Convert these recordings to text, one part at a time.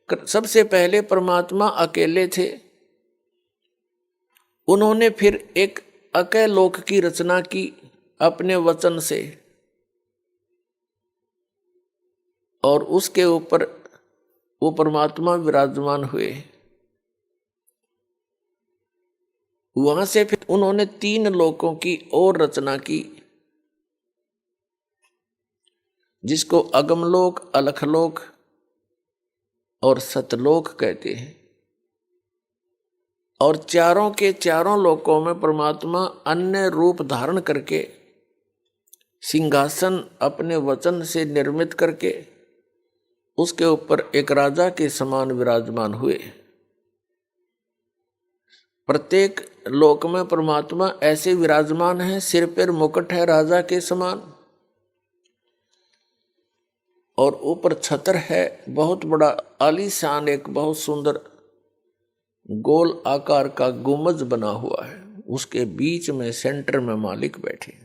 सबसे पहले परमात्मा अकेले थे, उन्होंने फिर एक अकैलोक की रचना की अपने वचन से, और उसके ऊपर वो परमात्मा विराजमान हुए। वहां से फिर उन्होंने 3 लोकों की और रचना की, जिसको अगमलोक, अलखलोक और सतलोक कहते हैं। और चारों के चारों लोकों में परमात्मा अन्य रूप धारण करके सिंहासन अपने वचन से निर्मित करके उसके ऊपर एक राजा के समान विराजमान हुए। प्रत्येक लोक में परमात्मा ऐसे विराजमान है, सिर पर मुकुट है राजा के समान, और ऊपर छतर है, बहुत बड़ा आलीशान एक बहुत सुंदर गोल आकार का गुंबज बना हुआ है, उसके बीच में सेंटर में मालिक बैठे।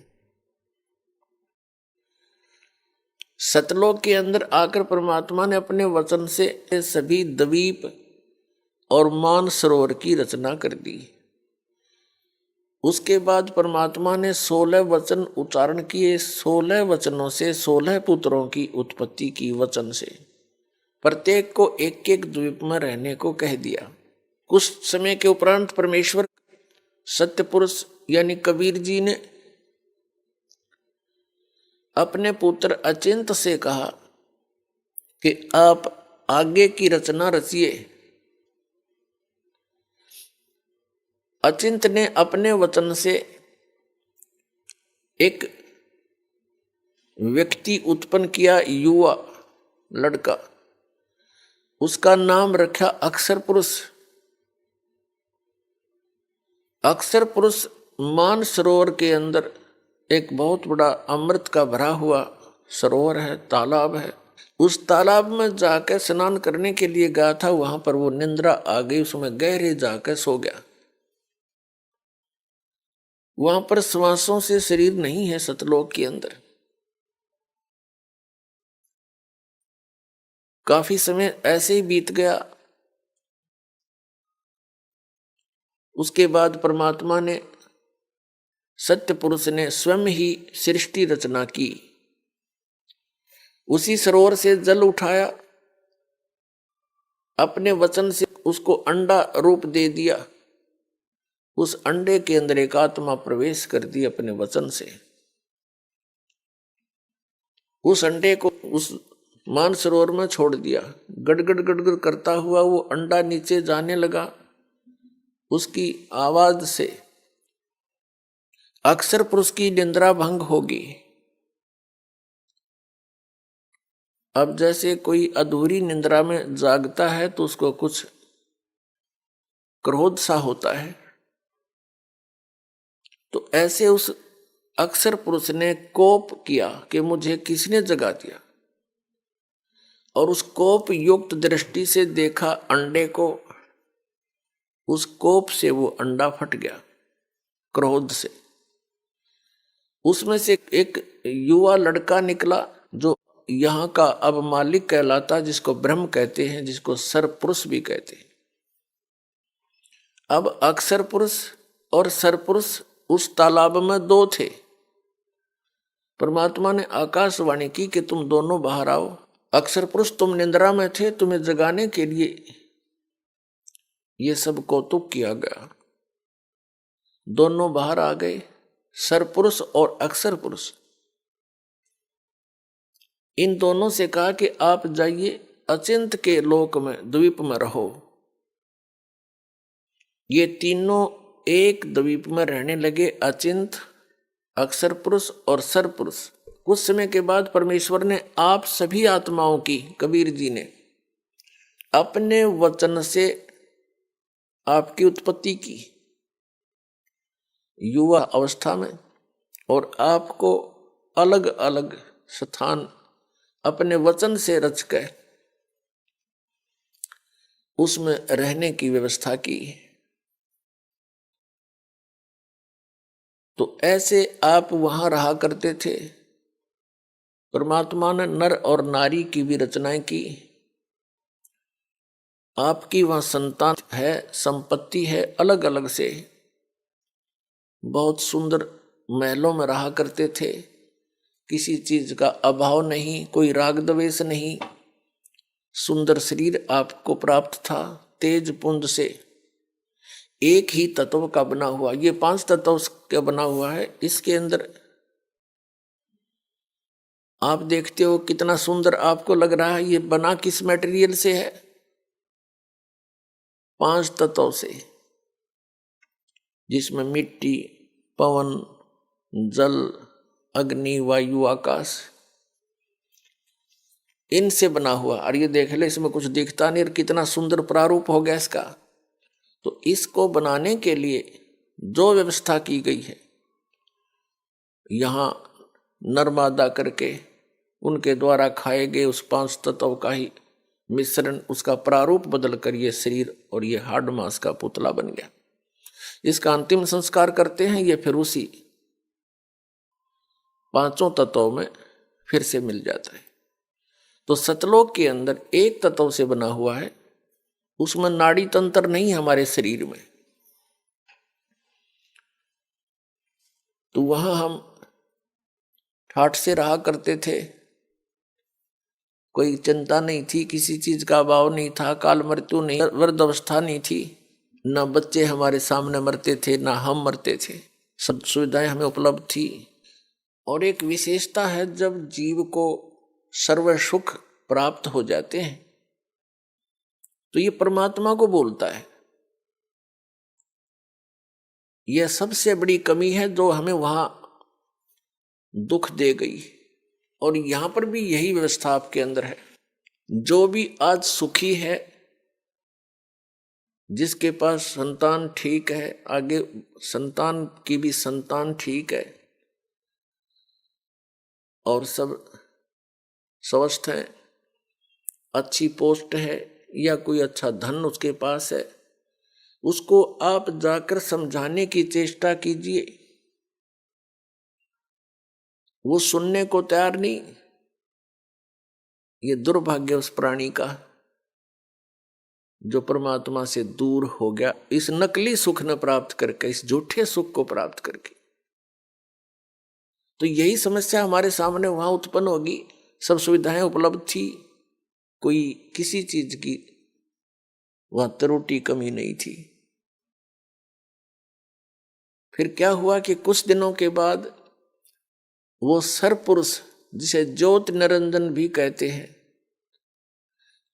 सतलोक के अंदर आकर परमात्मा ने अपने वचन से सभी द्वीप और मान सरोवर की रचना कर दी। उसके बाद परमात्मा ने 16 वचन उच्चारण किए, 16 वचनों से 16 पुत्रों की उत्पत्ति की वचन से। प्रत्येक को एक एक द्वीप में रहने को कह दिया। कुछ समय के उपरांत परमेश्वर सत्य पुरुष यानी कबीर जी ने अपने पुत्र अचिंत से कहा कि आप आगे की रचना रचिए। अचिंत ने अपने वचन से एक व्यक्ति उत्पन्न किया, युवा लड़का, उसका नाम रखा अक्षर पुरुष। अक्षर पुरुष मान सरोवर के अंदर एक बहुत बड़ा अमृत का भरा हुआ सरोवर है, तालाब है। उस तालाब में जाकर स्नान करने के लिए गया था, वहां पर वो निंद्रा आ गई, उसमें गहरे जाकर सो गया। वहां पर श्वासों से शरीर नहीं है सतलोक के अंदर। काफी समय ऐसे ही बीत गया। उसके बाद परमात्मा ने, सत्य पुरुष ने स्वयं ही सृष्टि रचना की। उसी सरोवर से जल उठाया, अपने वचन से उसको अंडा रूप दे दिया। उस अंडे के अंदर एक आत्मा प्रवेश कर दी अपने वचन से। उस अंडे को उस मानसरोवर में छोड़ दिया। गड़गड़ गड़गड़ करता हुआ वो अंडा नीचे जाने लगा। उसकी आवाज से अक्षर पुरुष की निंद्रा भंग होगी। अब जैसे कोई अधूरी निंद्रा में जागता है तो उसको कुछ क्रोध सा होता है, तो ऐसे उस अक्षर पुरुष ने कोप किया कि मुझे किसने जगा दिया, और उस कोप युक्त दृष्टि से देखा अंडे को। उस कोप से वो अंडा फट गया क्रोध से। उसमें से एक युवा लड़का निकला जो यहाँ का अब मालिक कहलाता, जिसको ब्रह्म कहते हैं, जिसको सरपुरुष भी कहते हैं। अब अक्षर पुरुष और सरपुरुष उस तालाब में 2 थे। परमात्मा ने आकाशवाणी की कि तुम दोनों बाहर आओ। अक्षर पुरुष तुम निंद्रा में थे, तुम्हें जगाने के लिए ये सब कौतुक किया गया। दोनों बाहर आ गए, सरपुरुष और अक्षर पुरुष। इन दोनों से कहा कि आप जाइए अचिंत के लोक में, द्वीप में रहो। ये तीनों एक द्वीप में रहने लगे, अचिंत, अक्षर पुरुष और सरपुरुष। कुछ समय के बाद परमेश्वर ने आप सभी आत्माओं की, कबीर जी ने अपने वचन से आपकी उत्पत्ति की युवा अवस्था में, और आपको अलग अलग स्थान अपने वचन से रचकर उसमें रहने की व्यवस्था की। तो ऐसे आप वहां रहा करते थे। परमात्मा ने नर और नारी की भी रचनाएं की। आपकी वहां संतान है, संपत्ति है, अलग अलग से बहुत सुंदर महलों में रहा करते थे, किसी चीज का अभाव नहीं, कोई राग द्वेष नहीं, सुंदर शरीर आपको प्राप्त था, तेज पुंज से एक ही तत्व का बना हुआ। ये 5 तत्व का बना हुआ है। इसके अंदर आप देखते हो कितना सुंदर आपको लग रहा है। ये बना किस मटेरियल से है? 5 तत्वों से, जिसमें मिट्टी, पवन, जल, अग्नि, वायु, आकाश, इनसे बना हुआ। और ये देख ले, इसमें कुछ दिखता नहीं, कितना सुंदर प्रारूप हो गया इसका। तो इसको बनाने के लिए जो व्यवस्था की गई है, यहां नर्मदा करके उनके द्वारा खाए गए उस 5 तत्व का ही मिश्रण, उसका प्रारूप बदल कर ये शरीर और ये हाड़ मांस का पुतला बन गया। इसका अंतिम संस्कार करते हैं, ये फिर उसी 5 तत्वों में फिर से मिल जाता है। तो सतलोक के अंदर एक तत्व से बना हुआ है, उसमें नाड़ी तंत्र नहीं हमारे शरीर में। तो वहां हम ठाठ से रहा करते थे, कोई चिंता नहीं थी, किसी चीज का अभाव नहीं था, काल मृत्यु नहीं, वृद्ध अवस्था नहीं थी, ना बच्चे हमारे सामने मरते थे, ना हम मरते थे, सब सुविधाएं हमें उपलब्ध थी। और एक विशेषता है, जब जीव को सर्व सुख प्राप्त हो जाते हैं तो ये परमात्मा को बोलता है। यह सबसे बड़ी कमी है जो हमें वहां दुख दे गई। और यहां पर भी यही व्यवस्था आपके अंदर है। जो भी आज सुखी है, जिसके पास संतान ठीक है, आगे संतान की भी संतान ठीक है और सब स्वस्थ है, अच्छी पोस्ट है या कोई अच्छा धन उसके पास है, उसको आप जाकर समझाने की चेष्टा कीजिए, वो सुनने को तैयार नहीं। ये दुर्भाग्य उस प्राणी का जो परमात्मा से दूर हो गया, इस नकली सुख न प्राप्त करके, इस झूठे सुख को प्राप्त करके। तो यही समस्या हमारे सामने वहां उत्पन्न होगी। सब सुविधाएं उपलब्ध थी, कोई किसी चीज की वहां त्रुटि कमी नहीं थी। फिर क्या हुआ कि कुछ दिनों के बाद वो सरपुरुष, जिसे ज्योत निरंजन भी कहते हैं,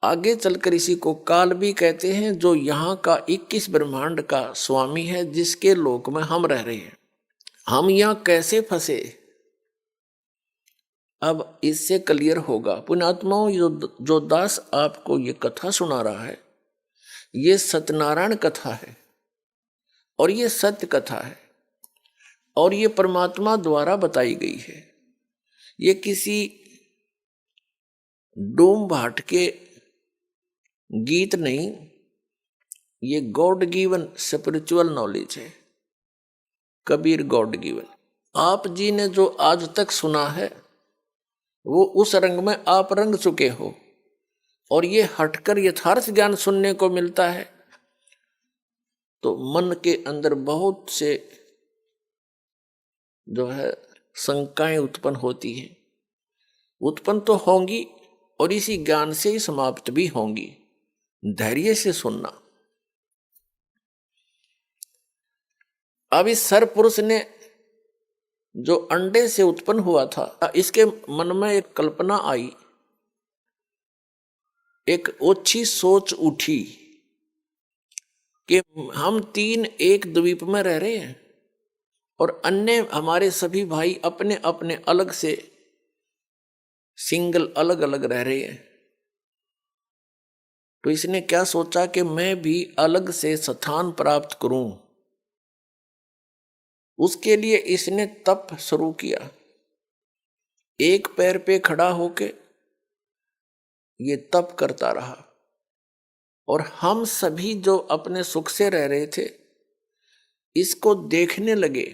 आगे चलकर इसी को काल भी कहते हैं, जो यहाँ का 21 ब्रह्मांड का स्वामी है, जिसके लोक में हम रह रहे हैं। हम यहाँ कैसे फंसे, अब इससे क्लियर होगा। पुण्यात्माओं, जो दास आपको ये कथा सुना रहा है, ये सत्यनारायण कथा है और ये सत्य कथा है और ये परमात्मा द्वारा बताई गई है। ये किसी डोम भाट के गीत नहीं, ये गॉड गिवन स्पिरिचुअल नॉलेज है, कबीर गॉड गिवन। आप जी ने जो आज तक सुना है वो उस रंग में आप रंग चुके हो, और ये हटकर यथार्थ ज्ञान सुनने को मिलता है तो मन के अंदर बहुत से जो है शंकाएं उत्पन्न होती हैं। उत्पन्न तो होंगी और इसी ज्ञान से ही समाप्त भी होंगी। धैर्य से सुनना। अब इस सरपुरुष ने जो अंडे से उत्पन्न हुआ था, इसके मन में एक कल्पना आई, एक ओछी सोच उठी कि हम 3 एक द्वीप में रह रहे हैं और अन्य हमारे सभी भाई अपने अपने अलग से सिंगल अलग अलग रह रहे हैं। तो इसने क्या सोचा कि मैं भी अलग से स्थान प्राप्त करूं। उसके लिए इसने तप शुरू किया। एक पैर पे खड़ा होके ये तप करता रहा और हम सभी जो अपने सुख से रह रहे थे इसको देखने लगे।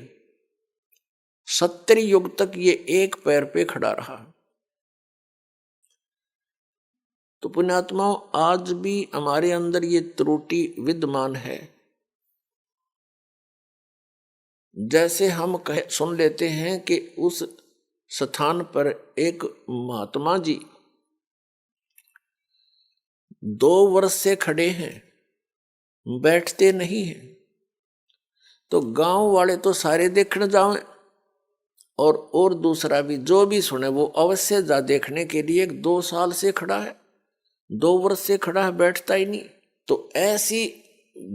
70 युग तक ये एक पैर पे खड़ा रहा। तो पुण्यात्माओं, आज भी हमारे अंदर ये त्रुटि विद्यमान है। जैसे हम सुन लेते हैं कि उस स्थान पर एक महात्मा जी 2 वर्ष से खड़े हैं, बैठते नहीं हैं, तो गांव वाले तो सारे देखने जाएं और दूसरा भी जो भी सुने वो अवश्य जा देखने के लिए। 2 साल से खड़ा है, 2 वर्ष से खड़ा है, बैठता ही नहीं। तो ऐसी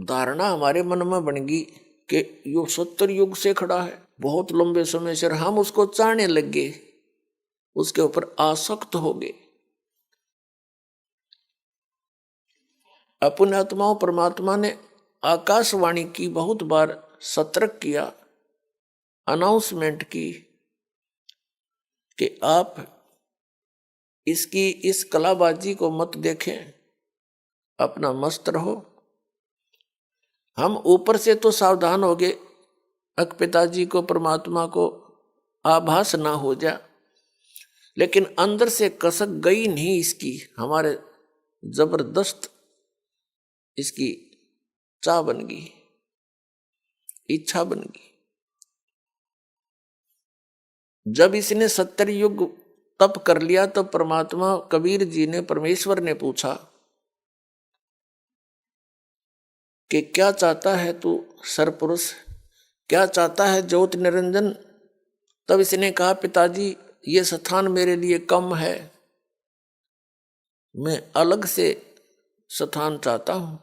धारणा हमारे मन में बन गई कि यो 70 युग से खड़ा है, बहुत लंबे समय से, हम उसको चाहने लग गए, उसके ऊपर आसक्त हो गए। अपने आत्माओं, परमात्मा ने आकाशवाणी की, बहुत बार सतर्क किया, अनाउंसमेंट की कि आप इसकी इस कलाबाजी को मत देखें, अपना मस्त रहो। हम ऊपर से तो सावधान हो गए, अक पिताजी को, परमात्मा को आभास ना हो जा, लेकिन अंदर से कसक गई नहीं इसकी, हमारे जबरदस्त इसकी चाह बन गई, इच्छा बन गई। जब इसने 70 युग तप कर लिया तो परमात्मा कबीर जी ने, परमेश्वर ने पूछा कि क्या चाहता है तू सरपुरुष, क्या चाहता है ज्योति निरंजन। तब इसने कहा, पिताजी ये स्थान मेरे लिए कम है, मैं अलग से स्थान चाहता हूं।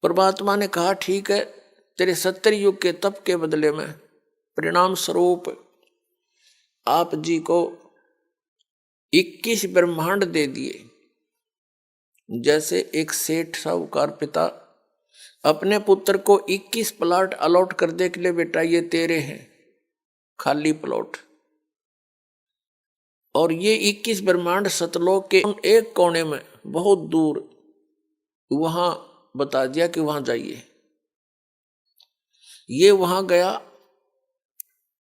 परमात्मा ने कहा, ठीक है, तेरे 70 युग के तप के बदले में परिणाम स्वरूप आप जी को 21 ब्रह्मांड दे दिए। जैसे एक सेठ साहूकार पिता अपने पुत्र को 21 प्लॉट अलॉट कर दे के लिए, बेटा ये तेरे हैं, खाली प्लॉट। और ये 21 ब्रह्मांड सतलोक के एक कोने में बहुत दूर, वहां बता दिया कि वहां जाइए। ये वहां गया,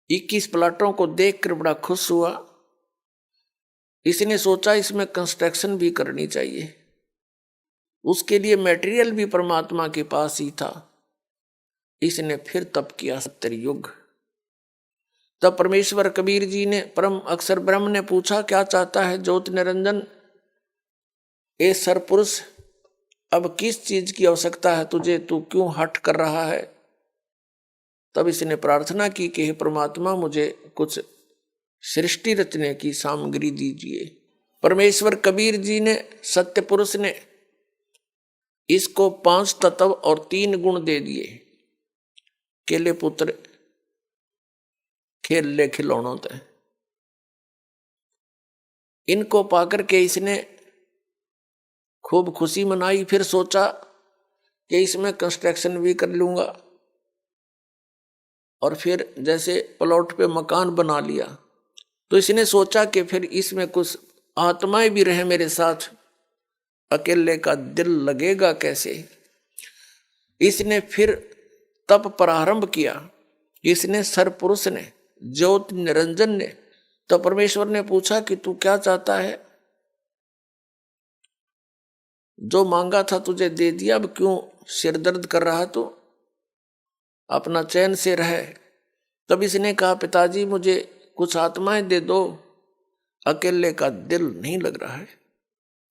21 प्लाटों को देखकर बड़ा खुश हुआ। इसने सोचा इसमें कंस्ट्रक्शन भी करनी चाहिए, उसके लिए मटेरियल भी परमात्मा के पास ही था। इसने फिर तप किया 70 युग। तब परमेश्वर कबीर जी ने, परम अक्षर ब्रह्म ने पूछा, क्या चाहता है ज्योति निरंजन, ए सरपुरुष, अब किस चीज की आवश्यकता है तुझे, तू क्यों हट कर रहा है। तब इसने प्रार्थना की कि हे परमात्मा, मुझे कुछ सृष्टि रचने की सामग्री दीजिए। परमेश्वर कबीर जी ने, सत्य पुरुष ने, इसको 5 तत्व और 3 गुण दे दिए। केले पुत्र खेल ले खिलौनों ते, इनको पाकर के इसने खूब खुशी मनाई। फिर सोचा कि इसमें कंस्ट्रक्शन भी कर लूंगा, और फिर जैसे प्लॉट पे मकान बना लिया, तो इसने सोचा कि फिर इसमें कुछ आत्माएं भी रहे मेरे साथ, अकेले का दिल लगेगा कैसे। इसने फिर तप प्रारंभ किया। इसने सरपुरुष ने, ज्योति निरंजन ने। तो परमेश्वर ने पूछा कि तू क्या चाहता है, जो मांगा था तुझे दे दिया, अब क्यों सिर दर्द कर रहा तू, अपना चैन से रहे। तब इसने कहा, पिताजी मुझे कुछ आत्माएं दे दो, अकेले का दिल नहीं लग रहा है।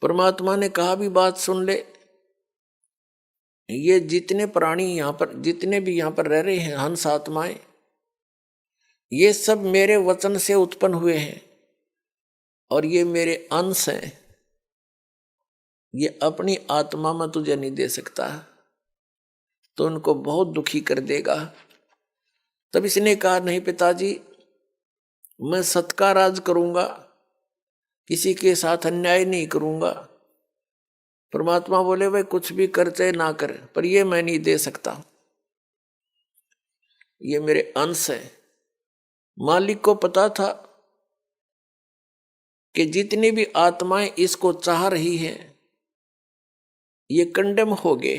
परमात्मा ने कहा, भी बात सुन ले, ये जितने प्राणी यहाँ पर, जितने भी यहाँ पर रह रहे हैं हंस आत्माएं, ये सब मेरे वचन से उत्पन्न हुए हैं और ये मेरे अंश हैं। ये अपनी आत्मा में तुझे नहीं दे सकता, तो उनको बहुत दुखी कर देगा। तब इसने कहा, नहीं पिताजी, मैं सत का राज करूंगा, किसी के साथ अन्याय नहीं करूंगा। परमात्मा बोले, भाई कुछ भी कर चाहे ना कर, पर ये मैं नहीं दे सकता, ये मेरे अंश है। मालिक को पता था कि जितनी भी आत्माएं इसको चाह रही हैं, ये कंडेम हो गए।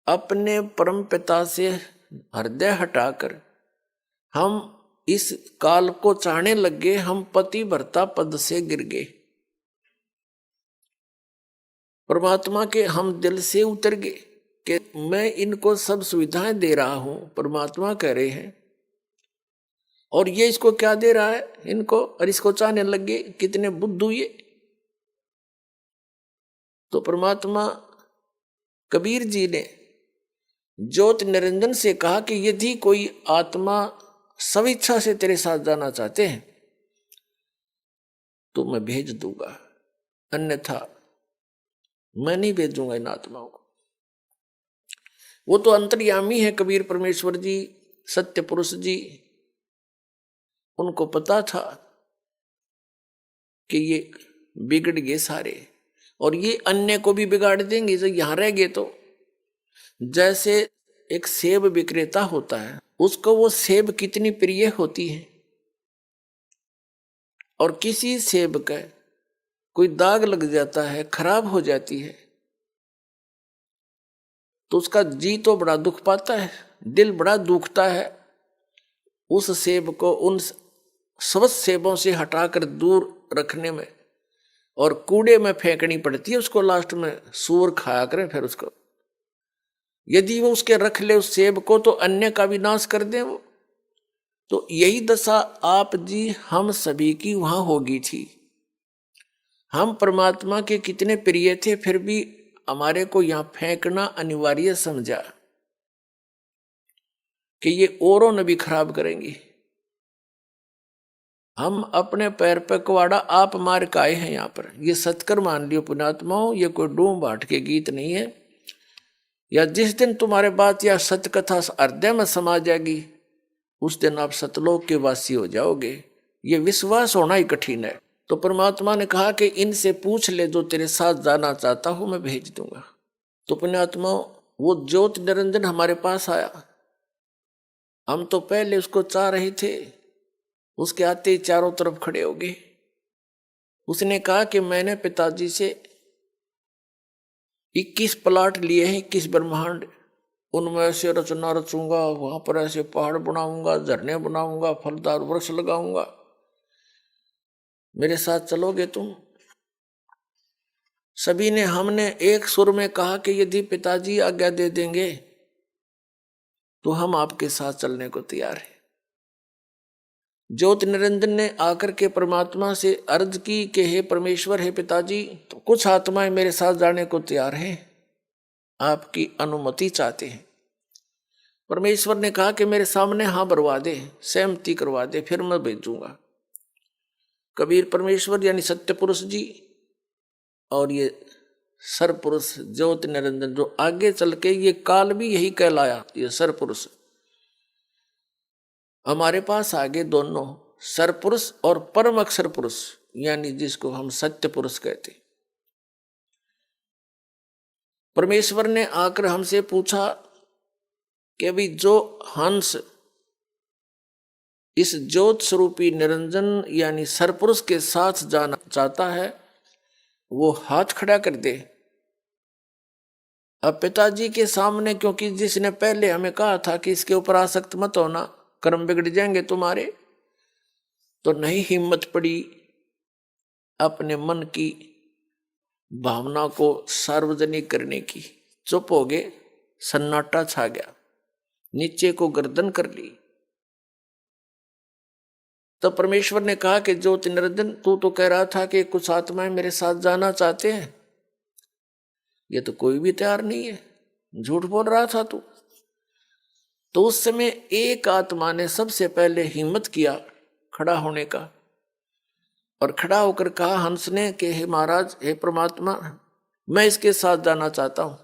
अपने परम पिता से हृदय हटाकर हम इस काल को चाहने लग गए, हम पति भरता पद से गिर गए। परमात्मा के हम दिल से उतर गए कि मैं इनको सब सुविधाएं दे रहा हूं, परमात्मा कह रहे हैं, और ये इसको क्या दे रहा है इनको, और इसको चाहने लगे, कितने बुद्धू ये। तो परमात्मा कबीर जी ने ज्योत निरंजन से कहा कि यदि कोई आत्मा स्वेच्छा से तेरे साथ जाना चाहते हैं तो मैं भेज दूंगा, अन्यथा मैं नहीं भेजूंगा इन आत्माओं को। वो तो अंतर्यामी है कबीर परमेश्वर जी, सत्य पुरुष जी। उनको पता था कि ये बिगड़ गए सारे, और ये अन्य को भी बिगाड़ देंगे जो यहां रह गए। तो जैसे एक सेब विक्रेता होता है, उसको वो सेब कितनी प्रिय होती है, और किसी सेब का कोई दाग लग जाता है, खराब हो जाती है, तो उसका जी तो बड़ा दुख पाता है, दिल बड़ा दुखता है। उस सेब को उन स्वस्थ सेबों से हटाकर दूर रखने में और कूड़े में फेंकनी पड़ती है उसको, लास्ट में सूअर खाया करे फिर उसको। यदि वो उसके रख ले उस सेब को तो अन्य का विनाश कर दे वो। तो यही दशा आप जी हम सभी की वहां होगी थी। हम परमात्मा के कितने प्रिय थे, फिर भी हमारे को यहां फेंकना अनिवार्य समझा कि ये औरों ने भी खराब करेंगी। हम अपने पैर पे कुआड़ा आप मार के आए हैं यहाँ पर। ये सत्कर मान लियो पुण्यात्माओं, ये कोई डूम बाट के गीत नहीं है। या जिस दिन तुम्हारे बात या सत्य कथा हृदय में समा जाएगी, उस दिन आप सतलोक के वासी हो जाओगे। ये विश्वास होना ही कठिन है। तो परमात्मा ने कहा कि इनसे पूछ ले, जो तेरे साथ जाना चाहता हूं मैं भेज दूंगा। तो पुण्यात्मा वो ज्योत निरंजन हमारे पास आया। हम तो पहले उसको चाह रहे थे, उसके आते ही चारों तरफ खड़े हो गए। उसने कहा कि मैंने पिताजी से 21 प्लाट लिए हैं, 21 ब्रह्मांड, उनमें ऐसे रचना रचूंगा, वहां पर ऐसे पहाड़ बनाऊंगा, झरने बनाऊंगा, फलदार वृक्ष लगाऊंगा, मेरे साथ चलोगे तुम? सभी ने हमने एक सुर में कहा कि यदि पिताजी आज्ञा दे देंगे तो हम आपके साथ चलने को तैयार हैं। ज्योत निरंजन ने आकर के परमात्मा से अर्ज की कि हे परमेश्वर, हे पिताजी, तो कुछ आत्माएं मेरे साथ जाने को तैयार हैं, आपकी अनुमति चाहते हैं। परमेश्वर ने कहा कि मेरे सामने हाँ भरवा दे, सहमति करवा दे, फिर मैं भेजूंगा। कबीर परमेश्वर यानी सत्य पुरुष जी और ये सरपुरुष ज्योत निरंजन, जो आगे चल के ये काल भी यही कहलाया, ये सरपुरुष हमारे पास आगे दोनों सरपुरुष और परम अक्षर पुरुष, यानी जिसको हम सत्य पुरुष कहते। परमेश्वर ने आकर हमसे पूछा कि अभी जो हंस इस ज्योत स्वरूपी निरंजन यानी सरपुरुष के साथ जाना चाहता है वो हाथ खड़ा कर दे। अब पिताजी के सामने, क्योंकि जिसने पहले हमें कहा था कि इसके ऊपर आसक्त मत होना, कर्म बिगड़ जाएंगे तुम्हारे, तो नहीं हिम्मत पड़ी अपने मन की भावना को सार्वजनिक करने की। चुप हो गए, सन्नाटा छा गया, नीचे को गर्दन कर ली। तो परमेश्वर ने कहा कि ज्योति निरंजन, तू तो कह रहा था कि कुछ आत्माएं मेरे साथ जाना चाहते हैं, ये तो कोई भी तैयार नहीं है, झूठ बोल रहा था तू। तो उस समय एक आत्मा ने सबसे पहले हिम्मत किया खड़ा होने का, और खड़ा होकर कहा हंस ने कि हे महाराज, हे परमात्मा, मैं इसके साथ जाना चाहता हूं।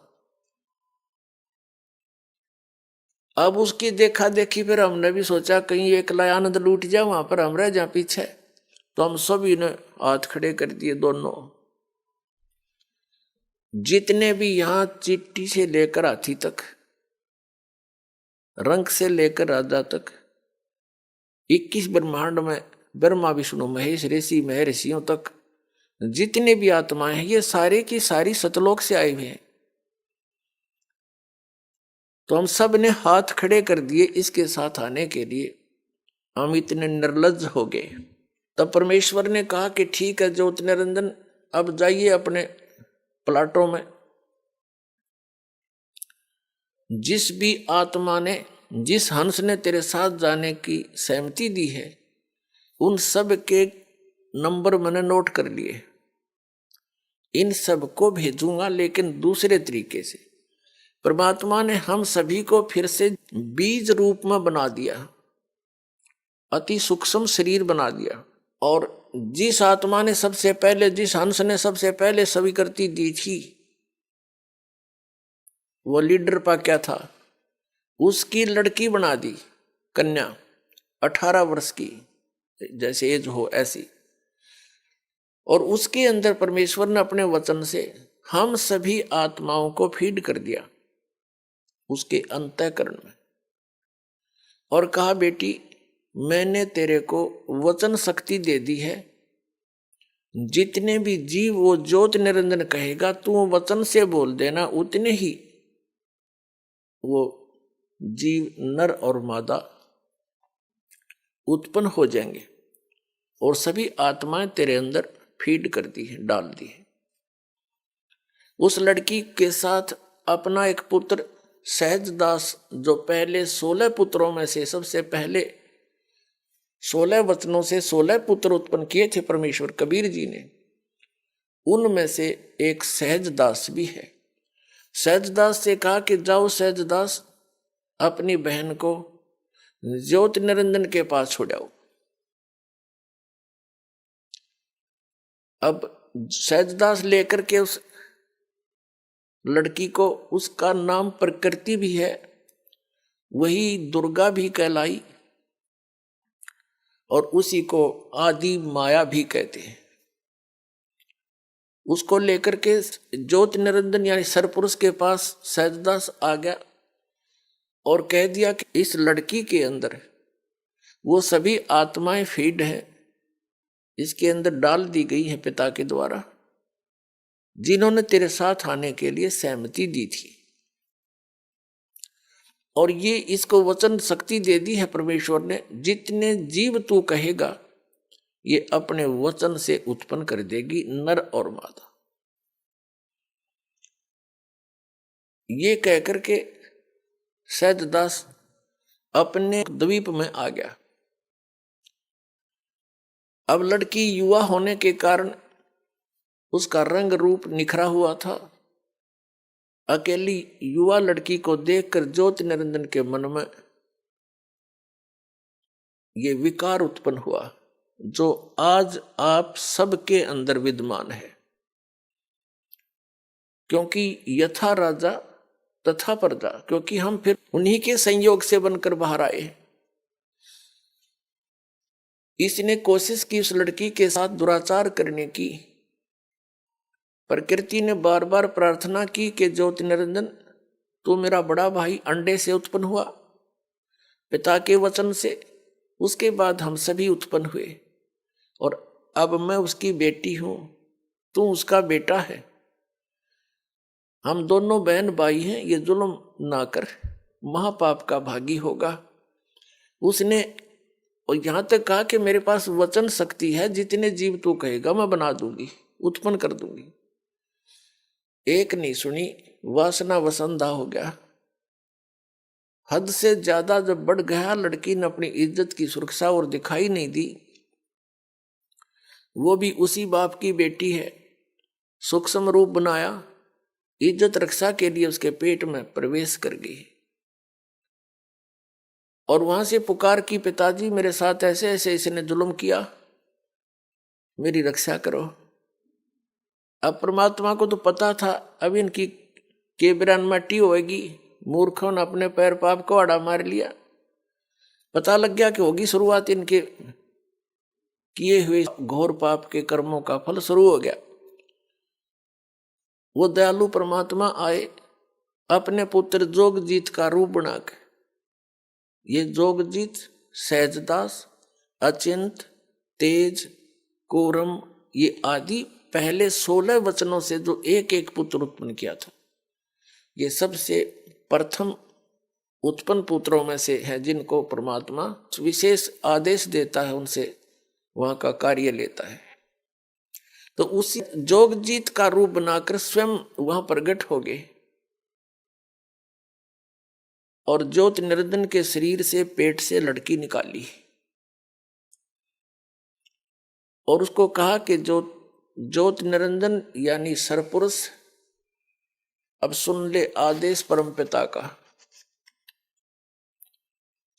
अब उसकी देखा देखी फिर हमने भी सोचा कहीं एकला आनंद लूट जाए, वहां पर हम रह जाए पीछे। तो हम सभी ने हाथ खड़े कर दिए दोनों। जितने भी यहां चिट्ठी से लेकर हाथी तक, रंग से लेकर राजा तक, 21 ब्रह्मांड में ब्रह्मा विष्णु महेश ऋषि महर्षियों तक जितने भी आत्माएं हैं, ये सारे की सारी सतलोक से आए हुए हैं। तो हम सब ने हाथ खड़े कर दिए इसके साथ आने के लिए। हम इतने निर्लज्ज हो गए। तब परमेश्वर ने कहा कि ठीक है ज्योति निरंजन, अब जाइए अपने प्लाटों में। जिस भी आत्मा ने, जिस हंस ने तेरे साथ जाने की सहमति दी है, उन सब के नंबर मैंने नोट कर लिए। इन सब को भेजूंगा, लेकिन दूसरे तरीके से। परमात्मा ने हम सभी को फिर से बीज रूप में बना दिया, अति सूक्ष्म शरीर बना दिया। और जिस आत्मा ने सबसे पहले, जिस हंस ने सबसे पहले स्वीकृति दी थी, वो लीडर पा क्या था, उसकी लड़की बना दी, कन्या 18 वर्ष की, जैसे एज हो ऐसी। और उसके अंदर परमेश्वर ने अपने वचन से हम सभी आत्माओं को फीड कर दिया उसके अंतःकरण में, और कहा बेटी मैंने तेरे को वचन शक्ति दे दी है। जितने भी जीव वो ज्योत निरंजन कहेगा, तू वचन से बोल देना, उतने ही वो जीव नर और मादा उत्पन्न हो जाएंगे, और सभी आत्माएं तेरे अंदर फीड कर दी है, डाल दी है। उस लड़की के साथ अपना एक पुत्र सहजदास, जो पहले 16 पुत्रों में से सबसे पहले 16 वचनों से 16 पुत्र उत्पन्न किए थे परमेश्वर कबीर जी ने, उनमें से एक सहजदास भी है। सहजदास से कहा कि जाओ सहजदास, अपनी बहन को ज्योत निरंजन के पास छोड़ाओ। अब सहजदास लेकर के उस लड़की को, उसका नाम प्रकृति भी है, वही दुर्गा भी कहलाई, और उसी को आदि माया भी कहते हैं। उसको लेकर के ज्योत निरंजन यानी सरपुरुष के पास सहजदास आ गया और कह दिया कि इस लड़की के अंदर वो सभी आत्माएं फीड हैं, इसके अंदर डाल दी गई है पिता के द्वारा, जिन्होंने तेरे साथ आने के लिए सहमति दी थी। और ये इसको वचन शक्ति दे दी है परमेश्वर ने, जितने जीव तू कहेगा ये अपने वचन से उत्पन्न कर देगी, नर और मादा। ये कहकर के सहजदास अपने द्वीप में आ गया। अब लड़की युवा होने के कारण उसका रंग रूप निखरा हुआ था। अकेली युवा लड़की को देखकर ज्योति निरंजन के मन में ये विकार उत्पन्न हुआ, जो आज आप सबके अंदर विद्यमान है। क्योंकि यथा राजा तथा प्रजा, क्योंकि हम फिर उन्हीं के संयोग से बनकर बाहर आए। इसने कोशिश की उस लड़की के साथ दुराचार करने की। प्रकृति ने बार बार प्रार्थना की कि ज्योति निरंजन, तू मेरा बड़ा भाई अंडे से उत्पन्न हुआ पिता के वचन से, उसके बाद हम सभी उत्पन्न हुए, और अब मैं उसकी बेटी हूं, तू उसका बेटा है, हम दोनों बहन भाई हैं, ये जुल्म ना कर, महापाप का भागी होगा। उसने और यहां तक कहा कि मेरे पास वचन शक्ति है, जितने जीव तू कहेगा मैं बना दूंगी, उत्पन्न कर दूंगी। एक नहीं सुनी, वासना वसंधा हो गया। हद से ज्यादा जब बढ़ गया, लड़की ने अपनी इज्जत की सुरक्षा और दिखाई नहीं दी। वो भी उसी बाप की बेटी है, सूक्ष्म रूप बनाया, इज्जत रक्षा के लिए उसके पेट में प्रवेश कर गई, और वहां से पुकार की, पिताजी मेरे साथ ऐसे ऐसे इसने जुल्म किया, मेरी रक्षा करो। अब परमात्मा को तो पता था अब इनकी केबरान मट्टी होगी, मूर्खों ने अपने पैर पाप को आड़ा मार लिया। पता लग गया कि होगी शुरुआत इनके किए हुए घोर पाप के कर्मों का फल शुरू हो गया। वो दयालु परमात्मा आए, अपने पुत्र जोगजीत का रूप बनाकर। ये जोगजीत, सहजदास, अचिंत, तेज, कोरम, ये आदि पहले 16 वचनों से जो एक एक पुत्र उत्पन्न किया था, ये सबसे प्रथम उत्पन्न पुत्रों में से है, जिनको परमात्मा विशेष आदेश देता है, उनसे वहां का कार्य लेता है। तो उसी जोगजीत का रूप बनाकर स्वयं वहां प्रकट हो गए और ज्योत निरंजन के शरीर से पेट से लड़की निकाली और उसको कहा कि ज्योत निरंजन यानी सरपुरुष, अब सुन ले आदेश परमपिता का।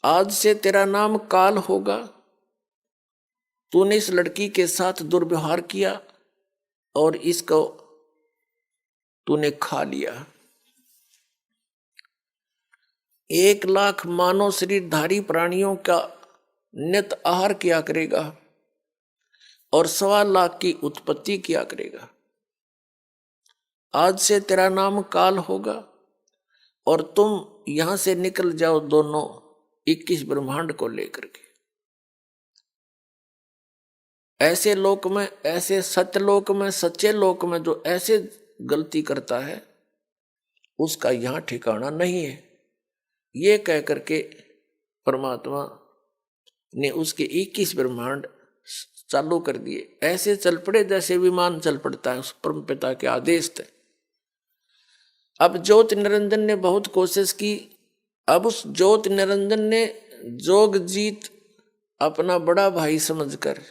आज से तेरा नाम काल होगा। तूने इस लड़की के साथ दुर्व्यवहार किया और इसको तूने खा लिया। 1,00,000 मानव शरीरधारी प्राणियों का नित आहार किया करेगा और 1,25,000 की उत्पत्ति किया करेगा। आज से तेरा नाम काल होगा और तुम यहां से निकल जाओ दोनों 21 ब्रह्मांड को लेकर के। ऐसे लोक में, ऐसे सत्यलोक में, सच्चे लोक में जो ऐसे गलती करता है उसका यहां ठिकाना नहीं है। ये कह करके परमात्मा ने उसके 21 ब्रह्मांड चालू कर दिए। ऐसे चल पड़े जैसे विमान चल पड़ता है उस परम पिता के आदेश थे। अब ज्योत निरंजन ने बहुत कोशिश की। अब उस ज्योत निरंजन ने जोगजीत अपना बड़ा भाई समझकर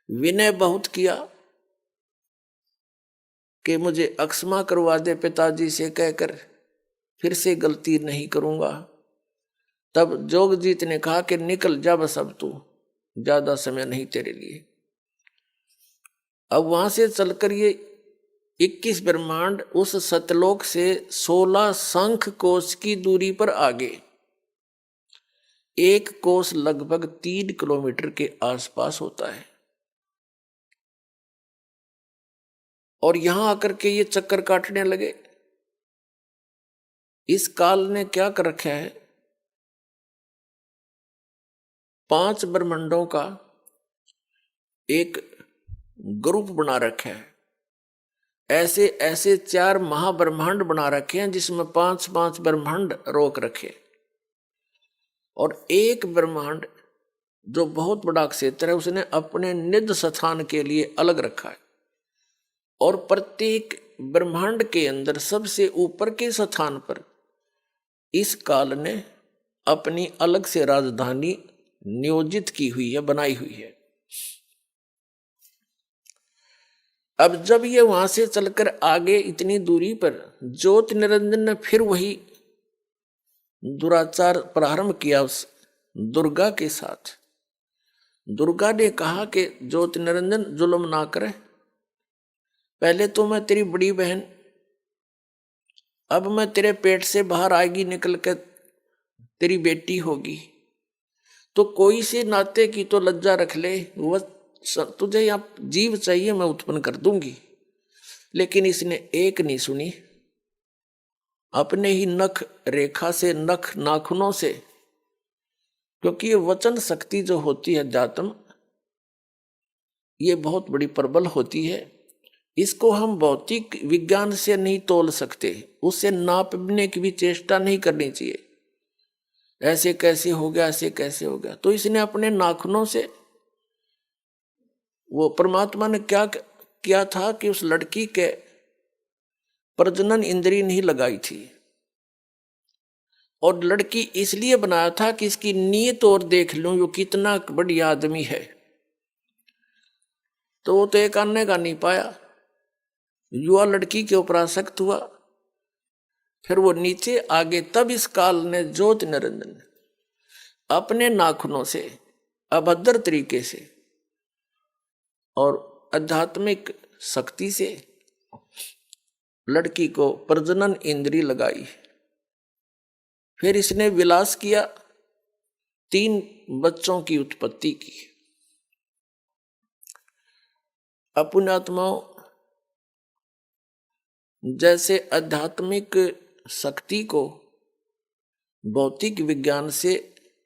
विनय बहुत किया कि मुझे अक्षमा करवा दे पिताजी से कहकर, फिर से गलती नहीं करूंगा। तब जोगजीत ने कहा कि निकल जा बस, अब तू ज्यादा समय नहीं तेरे लिए। अब वहां से चलकर ये 21 ब्रह्मांड उस सतलोक से 16 शंख कोश की दूरी पर आगे, एक कोश लगभग 3 किलोमीटर के आसपास होता है। और यहां आकर के ये चक्कर काटने लगे। इस काल ने क्या कर रखा है, 5 ब्रह्मांडों का एक ग्रुप बना रखा है। ऐसे ऐसे 4 महाब्रह्मांड बना रखे हैं जिसमें 5-5 ब्रह्मांड रोक रखे, और एक ब्रह्मांड जो बहुत बड़ा क्षेत्र है उसने अपने निज स्थान के लिए अलग रखा है। और प्रत्येक ब्रह्मांड के अंदर सबसे ऊपर के स्थान पर इस काल ने अपनी अलग से राजधानी नियोजित की हुई है, बनाई हुई है। अब जब ये वहां से चलकर आगे इतनी दूरी पर ज्योत निरंजन ने फिर वही दुराचार प्रारंभ किया उस दुर्गा के साथ। दुर्गा ने कहा कि ज्योत निरंजन जुल्म ना करे, पहले तो मैं तेरी बड़ी बहन, अब मैं तेरे पेट से बाहर आएगी निकल कर तेरी बेटी होगी, तो कोई से नाते की तो लज्जा रख ले। वह तुझे यहाँ जीव चाहिए मैं उत्पन्न कर दूंगी। लेकिन इसने एक नहीं सुनी। अपने ही नख रेखा से, नख नाखूनों से, क्योंकि ये वचन शक्ति जो होती है अध्यात्म, ये बहुत बड़ी प्रबल होती है। इसको हम भौतिक विज्ञान से नहीं तोल सकते, उससे नापने की भी चेष्टा नहीं करनी चाहिए। ऐसे कैसे हो गया, ऐसे कैसे हो गया। तो इसने अपने नाखूनों से, वो परमात्मा ने क्या किया था कि उस लड़की के प्रजनन इंद्री नहीं लगाई थी, और लड़की इसलिए बनाया था कि इसकी नीयत और देख लूं वो कितना बढ़िया आदमी है। तो वो तो एक आने का नहीं पाया, युवा लड़की के ऊपर आसक्त हुआ, फिर वो नीचे आगे। तब इस काल ने ज्योत निरंजन अपने नाखूनों से अभद्र तरीके से और आध्यात्मिक शक्ति से लड़की को प्रजनन इंद्री लगाई। फिर इसने विलास किया, 3 बच्चों की उत्पत्ति की। अपुण्यात्माओं, जैसे आध्यात्मिक शक्ति को भौतिक विज्ञान से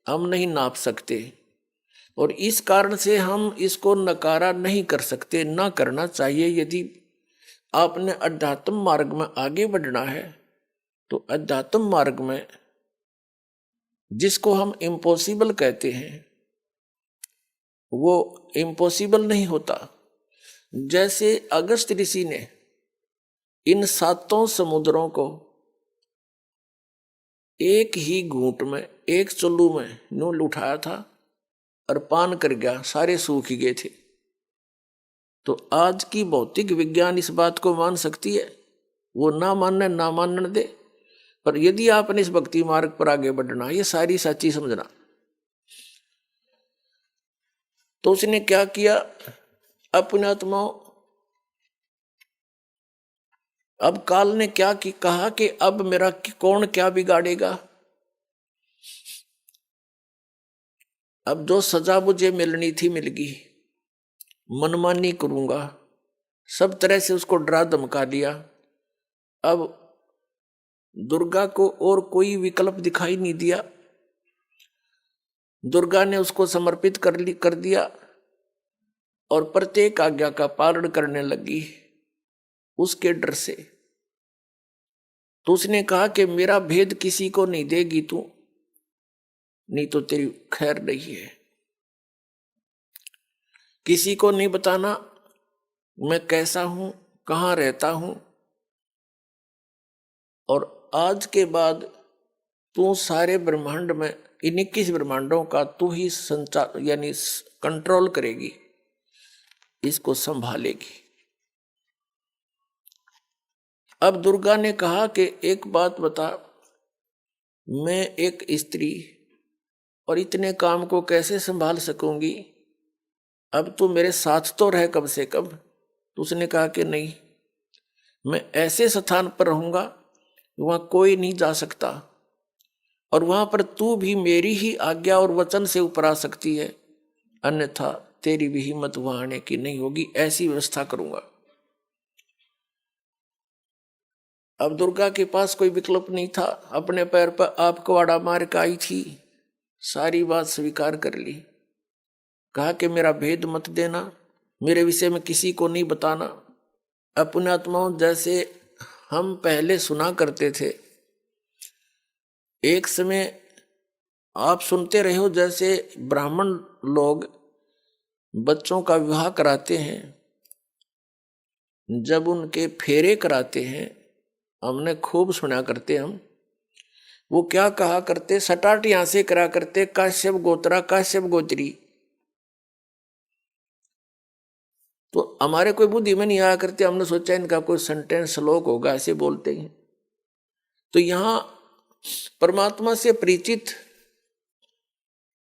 हम नहीं नाप सकते, और इस कारण से हम इसको नकारा नहीं कर सकते, ना करना चाहिए। यदि आपने अध्यात्म मार्ग में आगे बढ़ना है तो अध्यात्म मार्ग में जिसको हम इम्पॉसिबल कहते हैं वो इम्पॉसिबल नहीं होता। जैसे अगस्त ऋषि ने इन 7 समुद्रों को एक ही घूंट में, एक चुल्लू में नूल उठाया था और पान कर गया, सारे सूख गए थे। तो आज की भौतिक विज्ञान इस बात को मान सकती है, वो ना मानने दे, पर यदि आपने इस भक्ति मार्ग पर आगे बढ़ना, ये सारी सच्ची समझना। तो उसने क्या किया, अपने आत्मा, अब काल ने क्या कहा कि अब मेरा कौन क्या बिगाड़ेगा, अब जो सजा मुझे मिलनी थी मिल गई, मनमानी करूंगा, सब तरह से उसको डरा धमका दिया। अब दुर्गा को और कोई विकल्प दिखाई नहीं दिया, दुर्गा ने उसको समर्पित कर दिया और प्रत्येक आज्ञा का पालन करने लगी उसके डर से। तो उसने कहा कि मेरा भेद किसी को नहीं देगी तू, नहीं तो तेरी खैर नहीं है। किसी को नहीं बताना मैं कैसा हूं, कहां रहता हूं, और आज के बाद तू सारे ब्रह्मांड में, इन 21 ब्रह्मांडों का तू ही संचार यानी कंट्रोल करेगी, इसको संभालेगी। अब दुर्गा ने कहा कि एक बात बता, मैं एक स्त्री और इतने काम को कैसे संभाल सकूंगी, अब तू मेरे साथ तो रह कम से कम। तो उसने कहा कि नहीं, मैं ऐसे स्थान पर रहूंगा वहां कोई नहीं जा सकता, और वहां पर तू भी मेरी ही आज्ञा और वचन से ऊपर आ सकती है, अन्यथा तेरी भी हिम्मत वहां आने की नहीं होगी, ऐसी व्यवस्था करूंगा। अब दुर्गा के पास कोई विकल्प नहीं था, अपने पैर पर आप कुवाड़ा मार के आई थी, सारी बात स्वीकार कर ली। कहा कि मेरा भेद मत देना, मेरे विषय में किसी को नहीं बताना। अपने आत्माओं, जैसे हम पहले सुना करते थे, एक समय आप सुनते रहे हो, जैसे ब्राह्मण लोग बच्चों का विवाह कराते हैं, जब उनके फेरे कराते हैं, हमने खूब सुना करते हम, वो क्या कहा करते, सटाट यहां से करा करते, काश्यप गोत्रा काश्यप गोत्री। तो हमारे कोई बुद्धि में नहीं आया करते, हमने सोचा इनका कोई सेंटेंस श्लोक होगा, ऐसे बोलते हैं। तो यहां परमात्मा से परिचित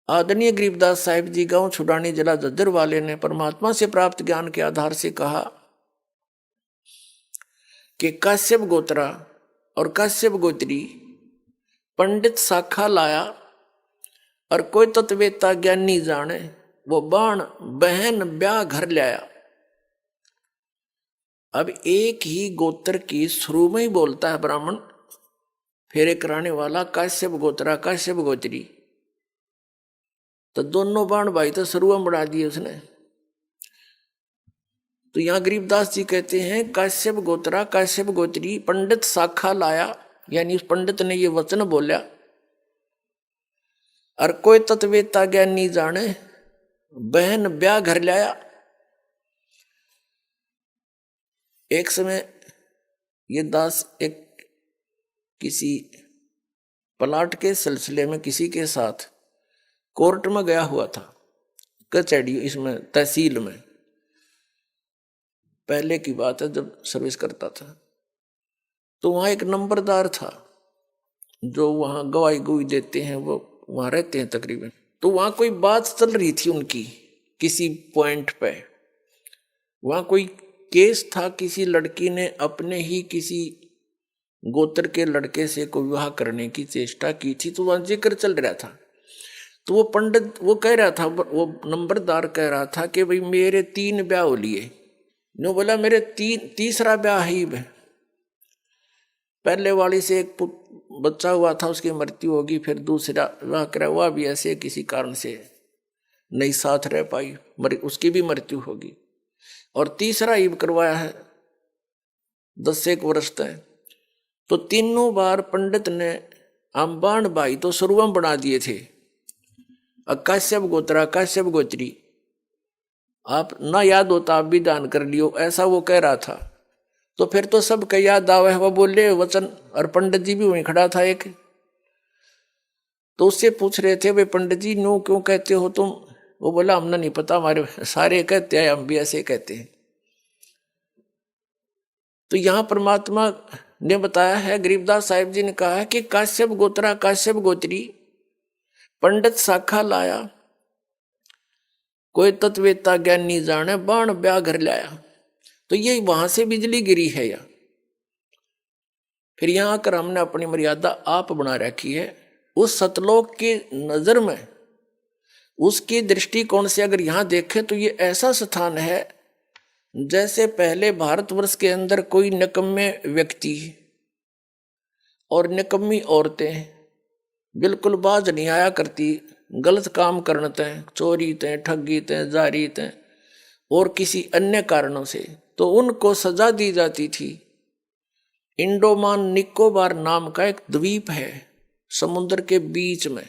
आदरणीय गरीबदास साहिब जी, गांव छुड़ानी, जिला झज्जर वाले ने परमात्मा से प्राप्त ज्ञान के आधार से कहा कि काश्यप गोत्रा और काश्यप गोत्री पंडित शाखा लाया, और कोई तत्वेता ज्ञानी जाने, वो बाण बहन ब्याह घर लाया। अब एक ही गोत्र की शुरू में ही बोलता है ब्राह्मण फेरे कराने वाला, काश्यप गोत्रा काश्यप गोत्री, तो दोनों बाण भाई तो शुरू में बढ़ा दिए उसने। तो यहां गरीबदास जी कहते हैं, काश्यप गोत्रा काश्यप गोत्री पंडित शाखा लाया, यानी उस पंडित ने ये वचन बोला, और कोई तत्वेता ज्ञानी जाने, बहन ब्याह घर लाया। एक समय ये दास एक किसी प्लाट के सिलसिले में किसी के साथ कोर्ट में गया हुआ था, कचहरी, इसमें तहसील में, पहले की बात है जब सर्विस करता था। तो वहां एक नंबरदार था जो वहां गवाही गुई देते हैं, वो वहां रहते हैं तकरीबन। तो वहां कोई बात चल रही थी उनकी किसी पॉइंट पे, वहां कोई केस था, किसी लड़की ने अपने ही किसी गोत्र के लड़के से को विवाह करने की चेष्टा की थी, तो वहां जिक्र चल रहा था। तो वो पंडित वो कह रहा था, वो नंबरदार कह रहा था कि भाई मेरे 3 ब्याह हो लिए। नो बोला मेरे तीसरा ब्याह ही है, पहले वाली से एक बच्चा हुआ था, उसकी मृत्यु होगी, फिर दूसरा विवाह करा, हुआ भी ऐसे किसी कारण से नहीं साथ रह पाई, उसकी भी मृत्यु होगी, और तीसरा ईब करवाया है 10 वर्ष तक। तो तीनों बार पंडित ने अंबाण भाई तो शुरुआत बना दिए थे, काश्यप गोत्रा काश्यप गोत्री। आप ना याद होता आप भी दान कर लियो, ऐसा वो कह रहा था। तो फिर तो सब का याद आवे, वो बोले वचन। और पंडित जी भी वहीं खड़ा था एक, तो उससे पूछ रहे थे भाई पंडित जी नो क्यों कहते हो तुम? वो बोला हमने नहीं पता, हमारे सारे कहते हैं, हम भी ऐसे कहते हैं। तो यहां परमात्मा ने बताया है, गरीबदास साहिब जी ने कहा है कि काश्यप गोत्रा काश्यप गोत्री पंडित शाखा लाया, कोई तत्वेता ज्ञानी जाने बाण ब्याह घर लाया। तो ये वहां से बिजली गिरी है या फिर यहां आकर हमने अपनी मर्यादा आप बना रखी है। उस सतलोक की नजर में, उसकी दृष्टिकोण से अगर यहां देखें तो ये ऐसा स्थान है जैसे पहले भारतवर्ष के अंदर कोई निकम्मे व्यक्ति और निकम्मी औरतें बिल्कुल बाज नहीं आया करती, गलत काम करने तय, चोरी तय, ठगी तय, जारी तय और किसी अन्य कारणों से, तो उनको सजा दी जाती थी। इंडोमान निकोबार नाम का एक द्वीप है समुद्र के बीच में,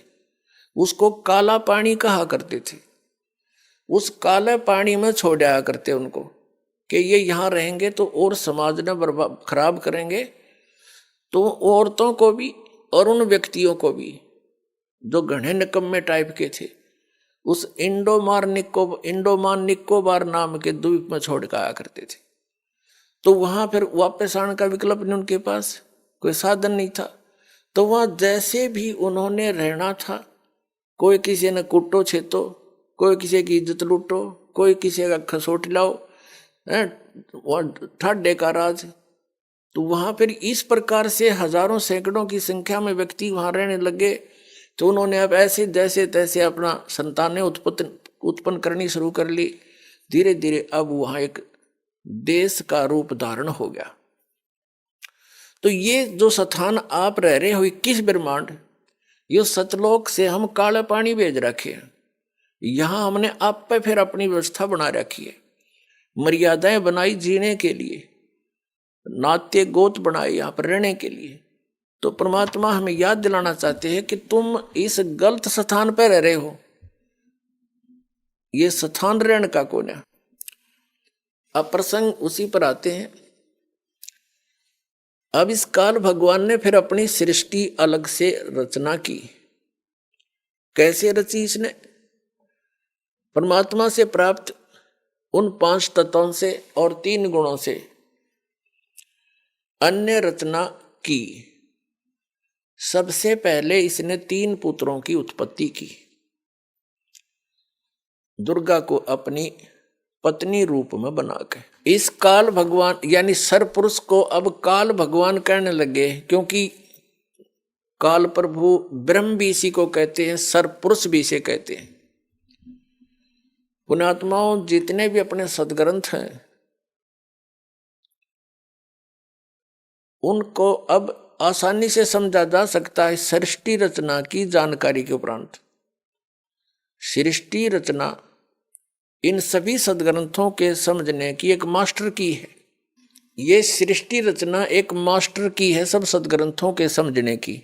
उसको काला पानी कहा करते थे। उस काले पानी में छोड़ आया करते उनको कि ये यहाँ रहेंगे तो और समाज ने बर्बाद खराब करेंगे, तो औरतों को भी और उन व्यक्तियों को भी जो घने निकम्मे टाइप के थे, उस इंडोमान निकोबार नाम के द्वीप में छोड़ कर आया करते थे। तो वहां फिर वापस आने का विकल्प नहीं, उनके पास कोई साधन नहीं था। तो वहां जैसे भी उन्होंने रहना था, कोई किसी ने कुटो छेतो, कोई किसी की इज्जत लूटो, कोई किसी का खसोट लाओ, ठाडे का राज। तो वहां फिर इस प्रकार से हजारों सैकड़ों की संख्या में व्यक्ति वहां रहने लगे। तो उन्होंने अब ऐसे जैसे तैसे अपना संतानें उत्पन्न करनी शुरू कर ली। धीरे धीरे अब वहां एक देश का रूप धारण हो गया। तो ये जो स्थान आप रह रहे हो 21 ब्रह्मांड, ये सतलोक से हम काले पानी भेज रखे हैं। यहां हमने आप पे फिर अपनी व्यवस्था बना रखी है, मर्यादाएं बनाई जीने के लिए, नाते गोत बनाए यहां पर रहने के लिए। तो परमात्मा हमें याद दिलाना चाहते हैं कि तुम इस गलत स्थान पर रह रहे हो, ये स्थान रहने का कौन है। अब प्रसंग उसी पर आते हैं। अब इस काल भगवान ने फिर अपनी सृष्टि अलग से रचना की। कैसे रची इसने? परमात्मा से प्राप्त उन 5 तत्वों से और 3 गुणों से अन्य रचना की। सबसे पहले इसने 3 पुत्रों की उत्पत्ति की। दुर्गा को अपनी पत्नी रूप में बनाकर इस काल भगवान यानी सरपुरुष को अब काल भगवान कहने लगे, क्योंकि काल प्रभु ब्रह्म भी इसी को कहते हैं, सरपुरुष भी इसे कहते हैं। पुण्यात्माओं, जितने भी अपने सदग्रंथ हैं उनको अब आसानी से समझा जा सकता है सृष्टि रचना की जानकारी के उपरांत। सृष्टि रचना इन सभी सदग्रंथों के समझने की एक मास्टर की है। ये सृष्टि रचना एक मास्टर की है सब सदग्रंथों के समझने की।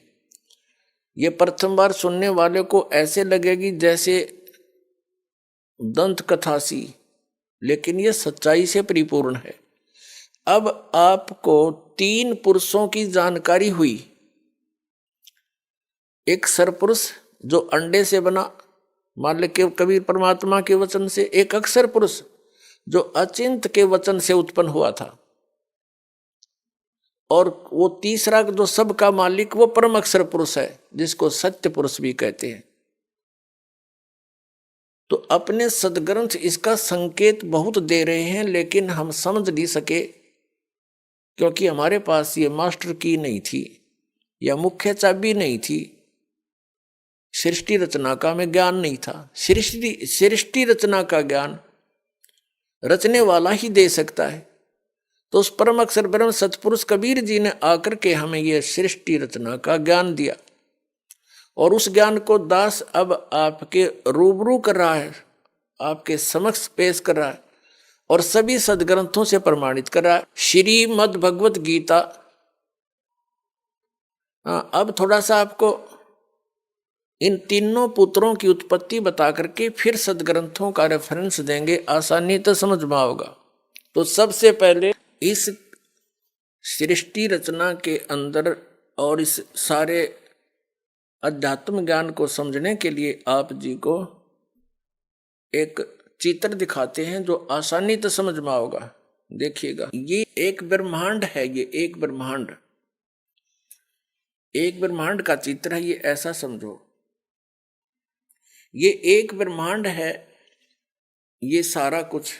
ये प्रथम बार सुनने वाले को ऐसे लगेगी जैसे दंत कथा सी, लेकिन ये सच्चाई से परिपूर्ण है। अब आपको 3 पुरुषों की जानकारी हुई। एक सरपुरुष जो अंडे से बना, मान ले के कबीर परमात्मा के वचन से। एक अक्षर पुरुष जो अचिंत के वचन से उत्पन्न हुआ था। और वो तीसरा जो सबका मालिक, वो परम अक्षर पुरुष है जिसको सत्य पुरुष भी कहते हैं। तो अपने सदग्रंथ इसका संकेत बहुत दे रहे हैं, लेकिन हम समझ नहीं सके क्योंकि हमारे पास ये मास्टर की नहीं थी या मुख्य चाबी नहीं थी। सृष्टि रचना का हमें ज्ञान नहीं था। सृष्टि रचना का ज्ञान रचने वाला ही दे सकता है। तो उस परम अक्षर ब्रह्म सतपुरुष कबीर जी ने आकर के हमें यह सृष्टि रचना का ज्ञान दिया, और उस ज्ञान को दास अब आपके रूबरू कर रहा है, आपके समक्ष पेश कर रहा है और सभी सदग्रंथों से प्रमाणित कर रहा है। श्रीमद् भगवत गीता। अब थोड़ा सा आपको इन तीनों पुत्रों की उत्पत्ति बता करके फिर सदग्रंथों का रेफरेंस देंगे, आसानी तो समझ में आओगा। तो सबसे पहले इस सृष्टि रचना के अंदर और इस सारे अध्यात्म ज्ञान को समझने के लिए आप जी को एक चित्र दिखाते हैं जो आसानी तो समझ में आओगा। देखिएगा, ये एक ब्रह्मांड है, ये एक ब्रह्मांड, एक ब्रह्मांड का चित्र है। ये ऐसा समझो, ये एक ब्रह्मांड है, ये सारा कुछ,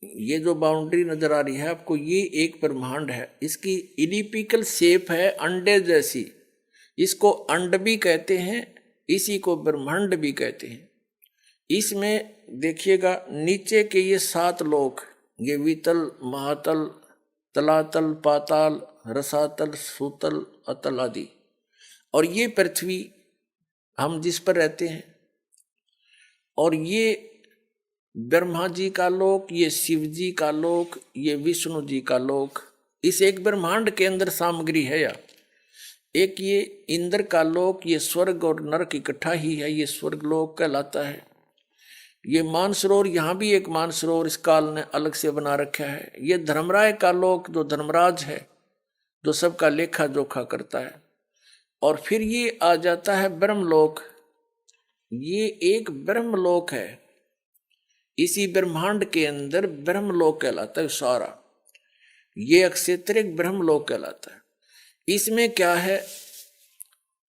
ये जो बाउंड्री नजर आ रही है आपको, ये एक ब्रह्मांड है। इसकी इलिप्टिकल शेप है, अंडे जैसी। इसको अंड भी कहते हैं, इसी को ब्रह्मांड भी कहते हैं। इसमें देखिएगा नीचे के ये 7 लोक, ये वितल, महातल, तलातल, पाताल, रसातल, सूतल, अतल आदि, और ये पृथ्वी हम जिस पर रहते हैं, और ये ब्रह्मा जी का लोक, ये शिव जी का लोक, ये विष्णु जी का लोक। इस एक ब्रह्मांड के अंदर सामग्री है। या एक ये इंद्र का लोक, ये स्वर्ग और नरक इकट्ठा ही है, ये स्वर्ग लोक कहलाता है। ये मानसरोवर, यहाँ भी एक मानसरोवर इस काल ने अलग से बना रखा है। ये धर्मराय का लोक, जो धर्मराज है, जो सबका लेखा जोखा करता है। और फिर ये आ जाता है ब्रह्मलोक, ये एक ब्रह्मलोक है। इसी ब्रह्मांड के अंदर ब्रह्मलोक कहलाता है सारा। ये अक्षेत्र एक ब्रह्मलोक कहलाता है। इसमें क्या है,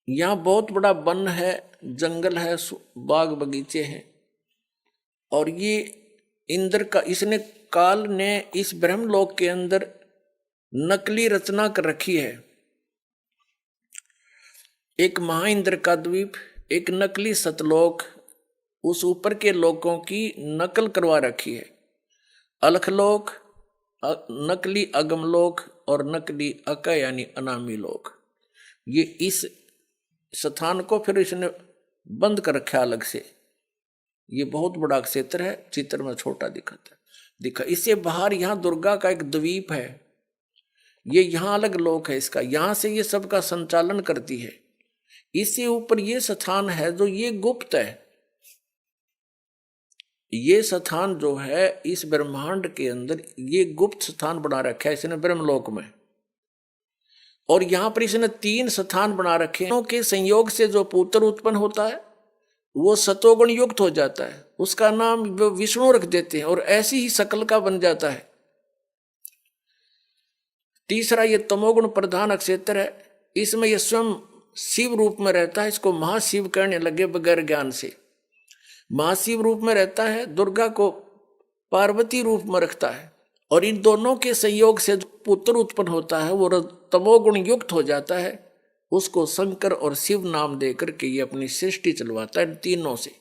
यहाँ बहुत बड़ा वन है, जंगल है, बाग बगीचे हैं। और ये इंद्र का, इसने काल ने इस ब्रह्मलोक के अंदर नकली रचना कर रखी है। एक महाइंद्र का द्वीप, एक नकली सतलोक, उस ऊपर के लोकों की नकल करवा रखी है। अलखलोक, नकली अगमलोक और नकली अक यानी अनामी लोक। ये इस स्थान को फिर इसने बंद कर रखा अलग से। ये बहुत बड़ा क्षेत्र है, चित्र में छोटा दिखा। इससे बाहर यहाँ दुर्गा का एक द्वीप है, ये यहाँ अलग लोक है इसका, यहाँ से ये सबका संचालन करती है। इससे ऊपर ये स्थान है जो ये गुप्त है। ये स्थान जो है इस ब्रह्मांड के अंदर ये गुप्त स्थान बना रखा है इसने ब्रह्मलोक में। और यहां पर इसने 3 स्थान बना रखे हैं के संयोग से जो पुत्र उत्पन्न होता है वो सतोगुण युक्त हो जाता है, उसका नाम विष्णु रख देते हैं और ऐसी ही शकल का बन जाता है। तीसरा ये तमोगुण प्रधान अक्षेत्र है, इसमें ये स्वयं शिव रूप में रहता है। इसको महाशिव कहने लगे बगैर ज्ञान से। महाशिव रूप में रहता है, दुर्गा को पार्वती रूप में रखता है। और इन दोनों के संयोग से जो पुत्र उत्पन्न होता है वो तमोगुण युक्त हो जाता है। उसको शंकर और शिव नाम दे करके ये अपनी सृष्टि चलवाता है इन तीनों से।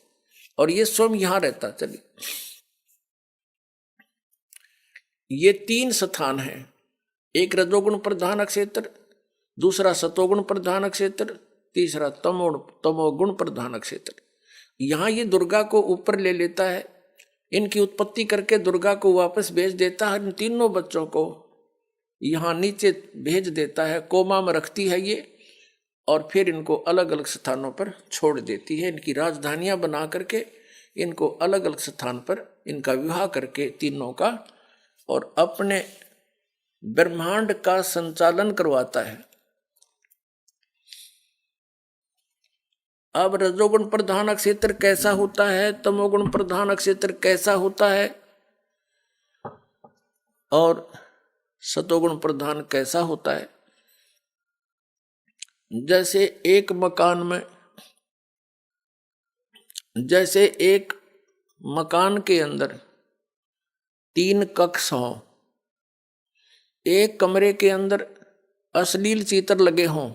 और ये स्वयं यहां रहता। चलिए, ये 3 स्थान है, एक रजोगुण प्रधान क्षेत्र, दूसरा सतोगुण प्रधान क्षेत्र, तीसरा तमोगुण प्रधान क्षेत्र। यहां ये दुर्गा को ऊपर ले लेता है, इनकी उत्पत्ति करके दुर्गा को वापस भेज देता है। इन तीनों बच्चों को यहां नीचे भेज देता है, कोमा में रखती है ये, और फिर इनको अलग अलग स्थानों पर छोड़ देती है। इनकी राजधानियां बना करके इनको अलग अलग स्थान पर इनका विवाह करके तीनों का, और अपने ब्रह्मांड का संचालन करवाता है। अब रजोगुण प्रधान क्षेत्र कैसा होता है, तमोगुण प्रधान क्षेत्र कैसा होता है, और सतोगुण प्रधान कैसा होता है। जैसे एक मकान के अंदर 3 कक्ष हों, एक कमरे के अंदर अश्लील चित्र लगे हों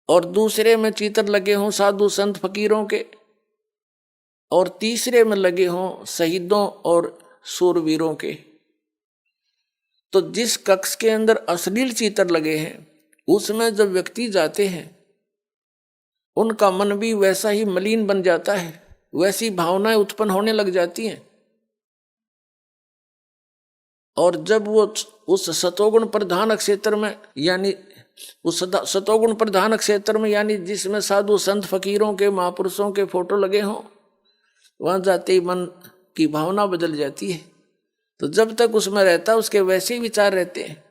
और दूसरे में चित्र लगे हों साधु संत फकीरों के, और तीसरे में लगे हों शहीदों और शूरवीरों के, तो जिस कक्ष के अंदर अश्लील चित्र लगे हैं उसमें जब व्यक्ति जाते हैं उनका मन भी वैसा ही मलिन बन जाता है, वैसी भावनाएं उत्पन्न होने लग जाती हैं। और जब वो उस सतोगुण प्रधान क्षेत्र में यानी उस सतोगुण प्रधान क्षेत्र में, यानी जिसमें साधु संत फकीरों के महापुरुषों के फोटो लगे हों, वहां जाते ही मन की भावना बदल जाती है। तो जब तक उसमें रहता है उसके वैसे ही विचार रहते हैं,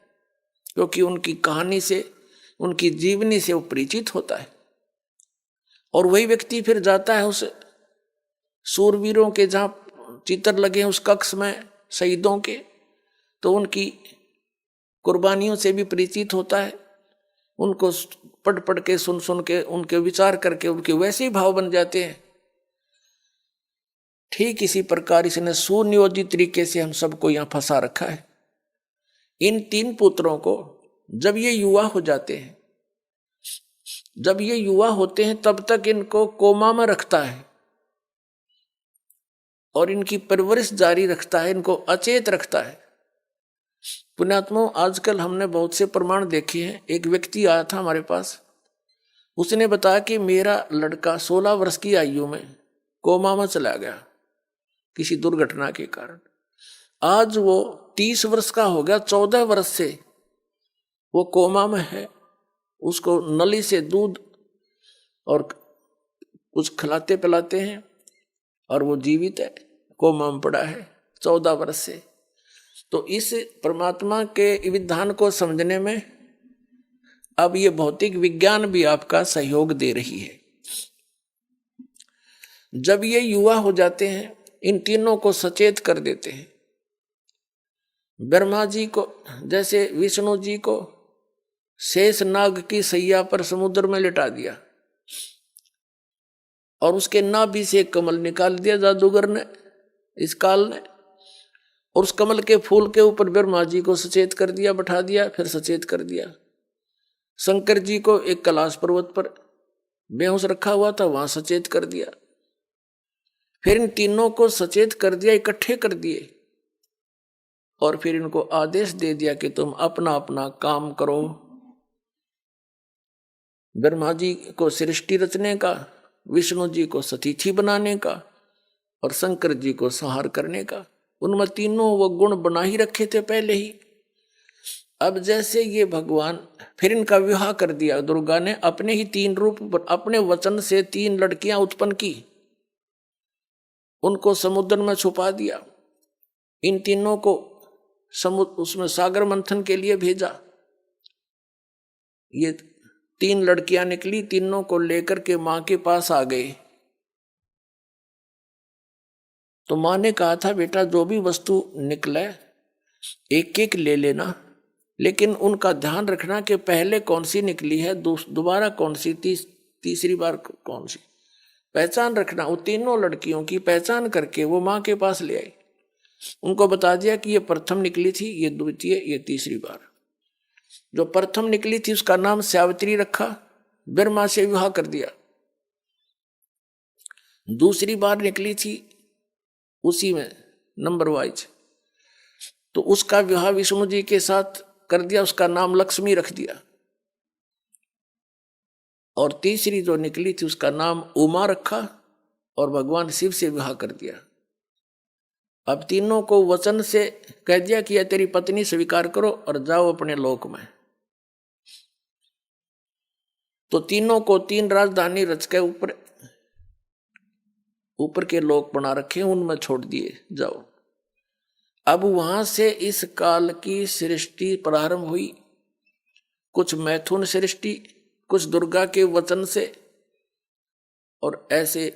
क्योंकि उनकी कहानी से, उनकी जीवनी से वो परिचित होता है। और वही व्यक्ति फिर जाता है उस सूरवीरों के जहाँ चित्र लगे हैं उस कक्ष में शहीदों के, तो उनकी कुर्बानियों से भी परिचित होता है। उनको पढ़ पढ़ के, सुन सुन के, उनके विचार करके उनके वैसे ही भाव बन जाते हैं। ठीक इसी प्रकार इसने सुनियोजित तरीके से हम सबको यहाँ फंसा रखा है। इन 3 पुत्रों को जब ये युवा हो जाते हैं, जब ये युवा होते हैं तब तक इनको कोमा में रखता है और इनकी परवरिश जारी रखता है, इनको अचेत रखता है। पुण्यात्मा, आजकल हमने बहुत से प्रमाण देखे हैं। एक व्यक्ति आया था हमारे पास, उसने बताया कि मेरा लड़का 16 वर्ष की आयु में कोमा में चला गया किसी दुर्घटना के कारण। आज वो 30 वर्ष का हो गया, 14 वर्ष से वो कोमा में है। उसको नली से दूध और कुछ खिलाते पिलाते हैं और वो जीवित है, कोमा में पड़ा है 14 वर्ष से। तो इस परमात्मा के विधान को समझने में अब ये भौतिक विज्ञान भी आपका सहयोग दे रही है। जब ये युवा हो जाते हैं, इन तीनों को सचेत कर देते हैं। ब्रह्मा जी को, जैसे विष्णु जी को शेष नाग की सैया पर समुद्र में लिटा दिया और उसके नाभि से एक कमल निकाल दिया जादूगर ने, इस काल ने, और उस कमल के फूल के ऊपर ब्रह्मा जी को सचेत कर दिया, बैठा दिया, फिर सचेत कर दिया। शंकर जी को एक कैलाश पर्वत पर बेहोश रखा हुआ था, वहां सचेत कर दिया। फिर इन तीनों को सचेत कर दिया, इकट्ठे कर दिए और फिर इनको आदेश दे दिया कि तुम अपना अपना काम करो। ब्रह्मा जी को सृष्टि रचने का, विष्णु जी को सतीथि बनाने का और शंकर जी को संहार करने का। उनमें तीनों वो गुण बना ही रखे थे पहले ही। अब जैसे ये भगवान, फिर इनका विवाह कर दिया। दुर्गा ने अपने ही 3 रूप, अपने वचन से 3 लड़कियां उत्पन्न की, उनको समुद्र में छुपा दिया। इन तीनों को समुद्र, उसमें सागर मंथन के लिए भेजा। ये 3 लड़कियां निकली, तीनों को लेकर के मां के पास आ गए। तो मां ने कहा था, बेटा जो भी वस्तु निकले एक एक ले लेना, लेकिन उनका ध्यान रखना कि पहले कौन सी निकली है, दोबारा कौन सी, तीसरी बार कौन सी, पहचान रखना। वो तीनों लड़कियों की पहचान करके वो मां के पास ले आई। उनको बता दिया कि ये प्रथम निकली थी, ये द्वितीय, ये तीसरी बार। जो प्रथम निकली थी उसका नाम सावित्री रखा, ब्रह्मा से विवाह कर दिया। दूसरी बार निकली थी उसी में नंबर वाइज, तो उसका विवाह विष्णु जी के साथ कर दिया, उसका नाम लक्ष्मी रख दिया। और तीसरी जो निकली थी उसका नाम उमा रखा और भगवान शिव से विवाह कर दिया। अब तीनों को वचन से कह दिया कि यह तेरी पत्नी स्वीकार करो और जाओ अपने लोक में। तो तीनों को 3 राजधानी रच के ऊपर के लोक बना रखे, उनमें छोड़ दिए, जाओ। अब वहां से इस काल की सृष्टि प्रारंभ हुई। कुछ मैथुन सृष्टि, कुछ दुर्गा के वचन से, और ऐसे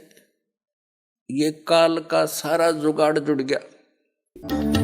ये काल का सारा जुगाड़ जुड़ गया।